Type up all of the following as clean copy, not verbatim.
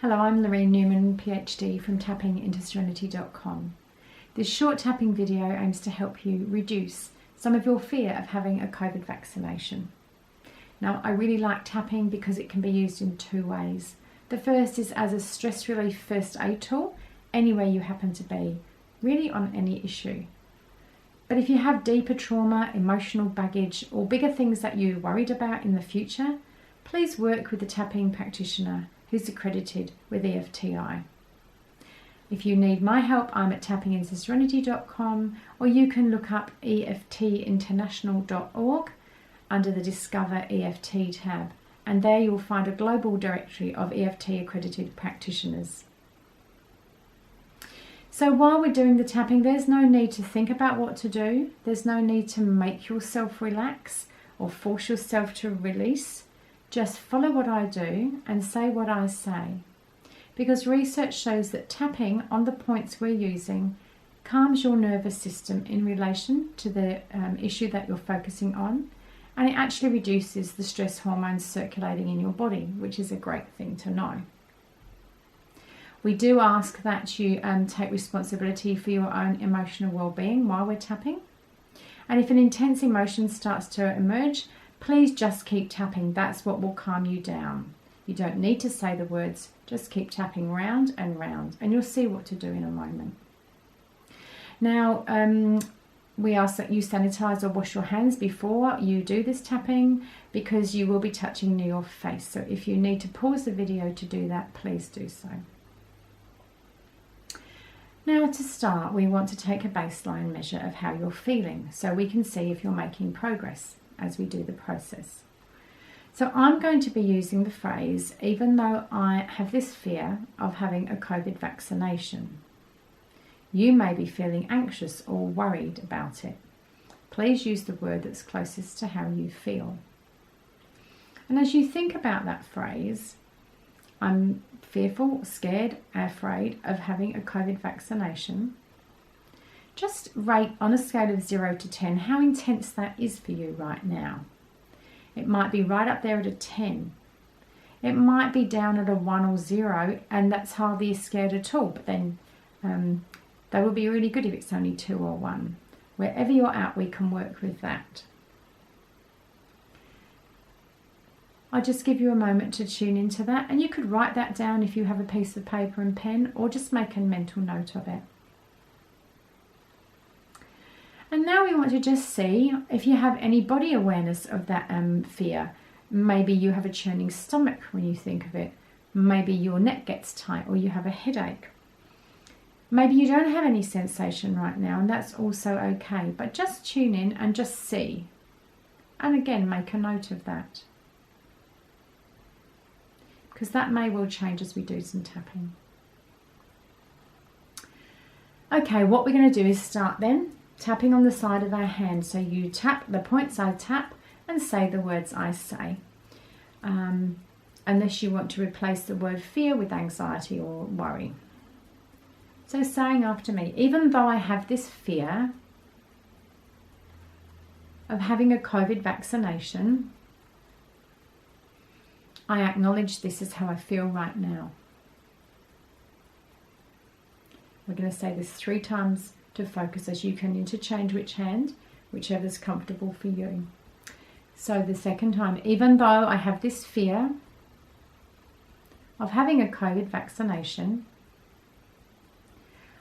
Hello, I'm Lareen Newman, PhD from tappingintoserenity.com. This short tapping video aims to help you reduce some of your fear of having a COVID vaccination. Now, I really like tapping because it can be used in two ways. The first is as a stress relief first aid tool, anywhere you happen to be, really on any issue. But if you have deeper trauma, emotional baggage, or bigger things that you're worried about in the future, please work with a tapping practitioner who's accredited with EFTI. If you need my help, I'm at tappingintoserenity.com, or you can look up EFTinternational.org under the Discover EFT tab, and there you'll find a global directory of EFT accredited practitioners. So while we're doing the tapping, there's no need to think about what to do. There's no need to make yourself relax or force yourself to release. Just follow what I do and say what I say. Because research shows that tapping on the points we're using calms your nervous system in relation to the issue that you're focusing on, and it actually reduces the stress hormones circulating in your body, which is a great thing to know. We do ask that you take responsibility for your own emotional well-being while we're tapping. And if an intense emotion starts to emerge, please just keep tapping. That's what will calm you down. You don't need to say the words, just keep tapping round and round, and you'll see what to do in a moment. Now, we ask that you sanitize or wash your hands before you do this tapping, because you will be touching your face. So if you need to pause the video to do that, please do so. Now, to start, we want to take a baseline measure of how you're feeling so we can see if you're making progress as we do the process. So I'm going to be using the phrase, even though I have this fear of having a COVID vaccination. You may be feeling anxious or worried about it. Please use the word that's closest to how you feel. And as you think about that phrase, I'm fearful, scared, afraid of having a COVID vaccination, just rate on a scale of 0 to 10 how intense that is for you right now. It might be right up there at a 10. It might be down at a 1 or 0, and that's hardly scared at all. But then that would be really good if it's only 2 or 1. Wherever you're at, we can work with that. I'll just give you a moment to tune into that, and you could write that down if you have a piece of paper and pen, or just make a mental note of it. And now we want to just see if you have any body awareness of that fear. Maybe you have a churning stomach when you think of it. Maybe your neck gets tight, or you have a headache. Maybe you don't have any sensation right now, and that's also okay. But just tune in and just see. And again, make a note of that, because that may well change as we do some tapping. Okay, what we're going to do is start then tapping on the side of our hand. So you tap the points I tap and say the words I say. Unless you want to replace the word fear with anxiety or worry. So saying after me, even though I have this fear of having a COVID vaccination, I acknowledge this is how I feel right now. We're going to say this 3 times to focus, as you can interchange which hand, whichever's comfortable for you. So the second time, even though I have this fear of having a COVID vaccination,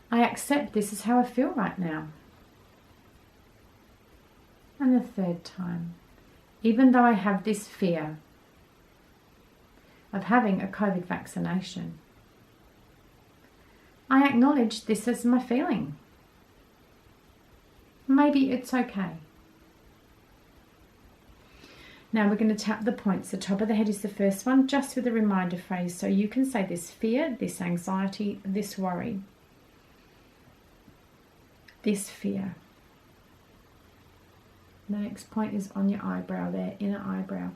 I accept this is how I feel right now. And the third time, even though I have this fear of having a COVID vaccination, I acknowledge this as my feeling. Maybe it's okay. Now we're going to tap the points. The top of the head is the first one, just with a reminder phrase. So you can say this fear, this anxiety, this worry, this fear. The next point is on your eyebrow there, inner eyebrow.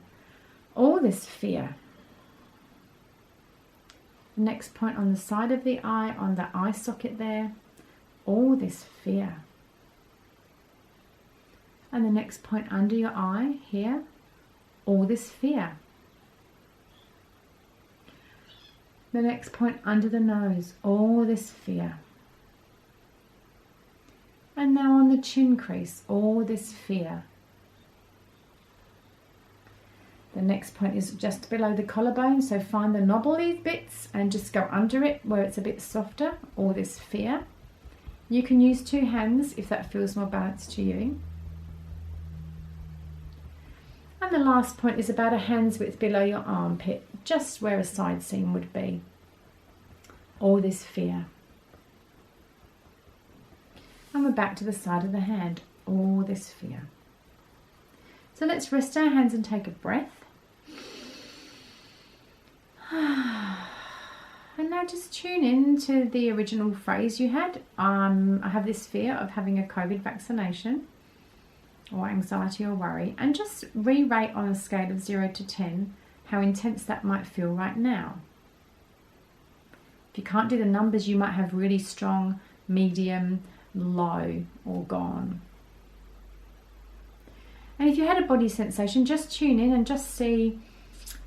All this fear. The next point on the side of the eye, on the eye socket there. All this fear. And the next point under your eye here, all this fear. The next point under the nose, all this fear. And now on the chin crease, all this fear. The next point is just below the collarbone, so find the knobbly bits and just go under it where it's a bit softer, all this fear. You can use 2 hands if that feels more balanced to you. And the last point is about a hand's width below your armpit, just where a side seam would be. All this fear. And we're back to the side of the hand, all this fear. So let's rest our hands and take a breath. And now just tune in to the original phrase you had. I have this fear of having a COVID vaccination, or anxiety or worry, and just re-rate on a scale of 0 to 10 how intense that might feel right now. If you can't do the numbers, you might have really strong, medium, low, or gone. And if you had a body sensation, just tune in and just see,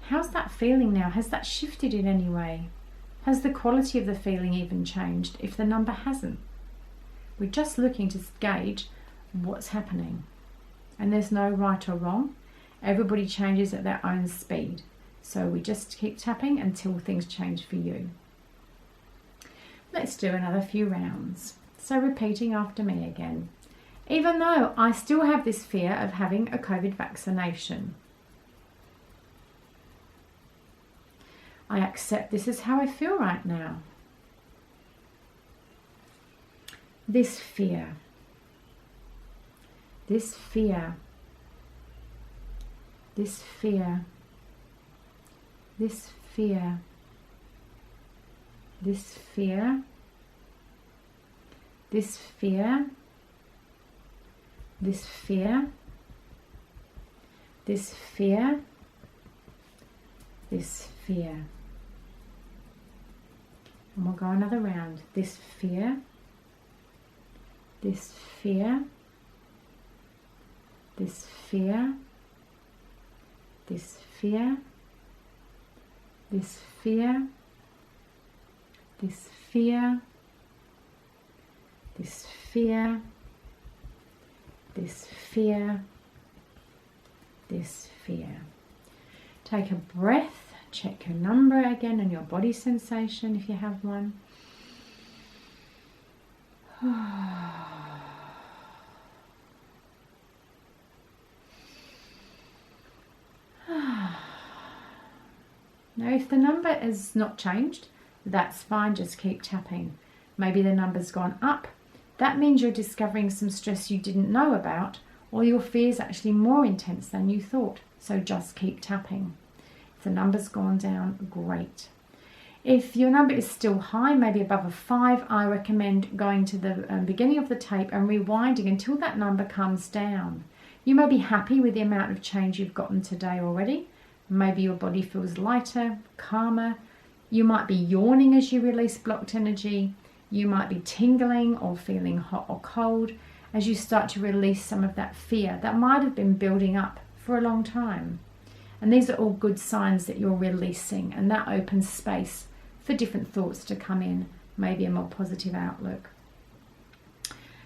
how's that feeling now? Has that shifted in any way? Has the quality of the feeling even changed if the number hasn't? We're just looking to gauge what's happening. And there's no right or wrong. Everybody changes at their own speed. So we just keep tapping until things change for you. Let's do another few rounds. So repeating after me again. Even though I still have this fear of having a COVID vaccination, I accept this is how I feel right now. This fear, this fear, this fear, this fear, this fear, this fear, this fear, this fear, this fear. And we'll go another round. This fear, this fear, this fear, this fear, this fear, this fear, this fear, this fear, this fear. Take a breath. Check your number again and your body sensation if you have one. Now if the number is not changed, that's fine, just keep tapping. Maybe the number's gone up. That means you're discovering some stress you didn't know about, or your fear is actually more intense than you thought. So just keep tapping. If the number's gone down, great. If your number is still high, maybe above a 5, I recommend going to the beginning of the tape and rewinding until that number comes down. You may be happy with the amount of change you've gotten today already. Maybe your body feels lighter, calmer. You might be yawning as you release blocked energy. You might be tingling or feeling hot or cold as you start to release some of that fear that might have been building up for a long time. And these are all good signs that you're releasing, and that opens space for different thoughts to come in, maybe a more positive outlook.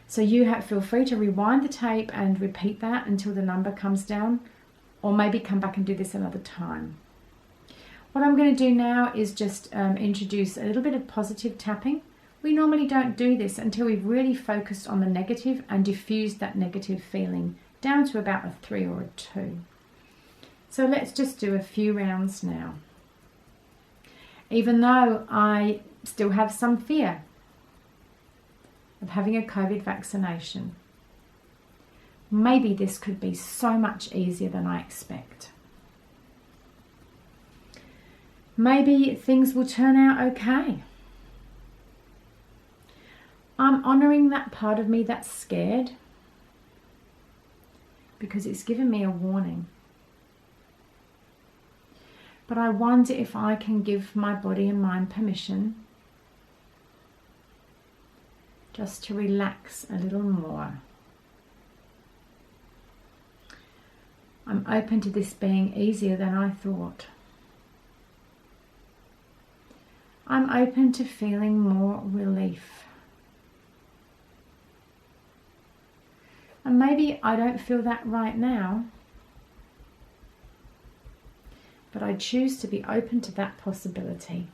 So you feel free to rewind the tape and repeat that until the number comes down, or maybe come back and do this another time. What I'm going to do now is just introduce a little bit of positive tapping. We normally don't do this until we've really focused on the negative and diffused that negative feeling down to about a 3 or a 2. So let's just do a few rounds now. Even though I still have some fear of having a COVID vaccination, maybe this could be so much easier than I expect. Maybe things will turn out okay. I'm honouring that part of me that's scared because it's given me a warning. But I wonder if I can give my body and mind permission just to relax a little more. I'm open to this being easier than I thought. I'm open to feeling more relief. And maybe I don't feel that right now, but I choose to be open to that possibility.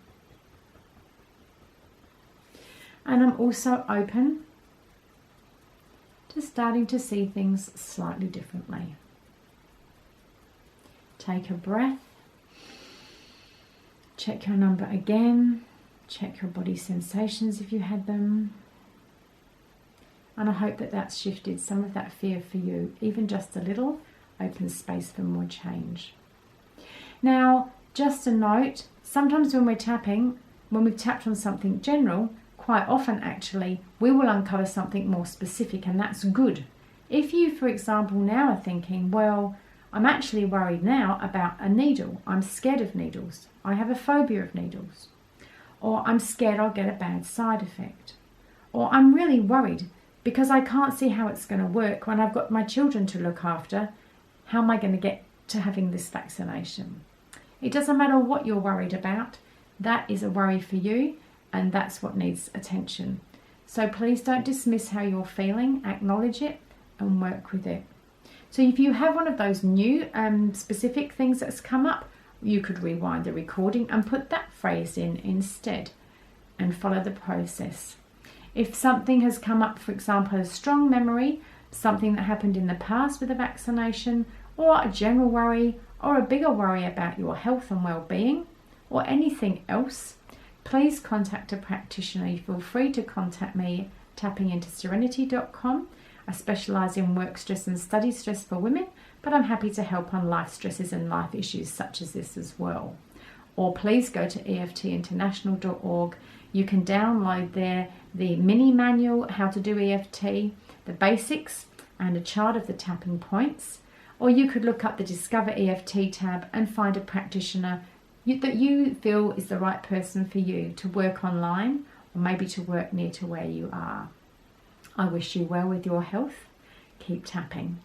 And I'm also open to starting to see things slightly differently. Take a breath. Check your number again. Check your body sensations if you had them. And I hope that that's shifted some of that fear for you, even just a little, opens space for more change. Now, just a note, sometimes when we're tapping, when we've tapped on something general, quite often actually, we will uncover something more specific, and that's good. If you, for example, now are thinking, well, I'm actually worried now about a needle. I'm scared of needles. I have a phobia of needles. Or I'm scared I'll get a bad side effect. Or I'm really worried because I can't see how it's going to work when I've got my children to look after. How am I going to get to having this vaccination? It doesn't matter what you're worried about. That is a worry for you, and that's what needs attention. So please don't dismiss how you're feeling. Acknowledge it and work with it. So if you have one of those new specific things that's come up, you could rewind the recording and put that phrase in instead and follow the process. If something has come up, for example, a strong memory, something that happened in the past with a vaccination, or a general worry, or a bigger worry about your health and well-being, or anything else, please contact a practitioner. You feel free to contact me, tappingintoserenity.com. I specialise in work stress and study stress for women, but I'm happy to help on life stresses and life issues such as this as well. Or please go to EFTinternational.org. You can download there the mini manual, how to do EFT, the basics, and a chart of the tapping points. Or you could look up the Discover EFT tab and find a practitioner that you feel is the right person for you to work online, or maybe to work near to where you are. I wish you well with your health. Keep tapping.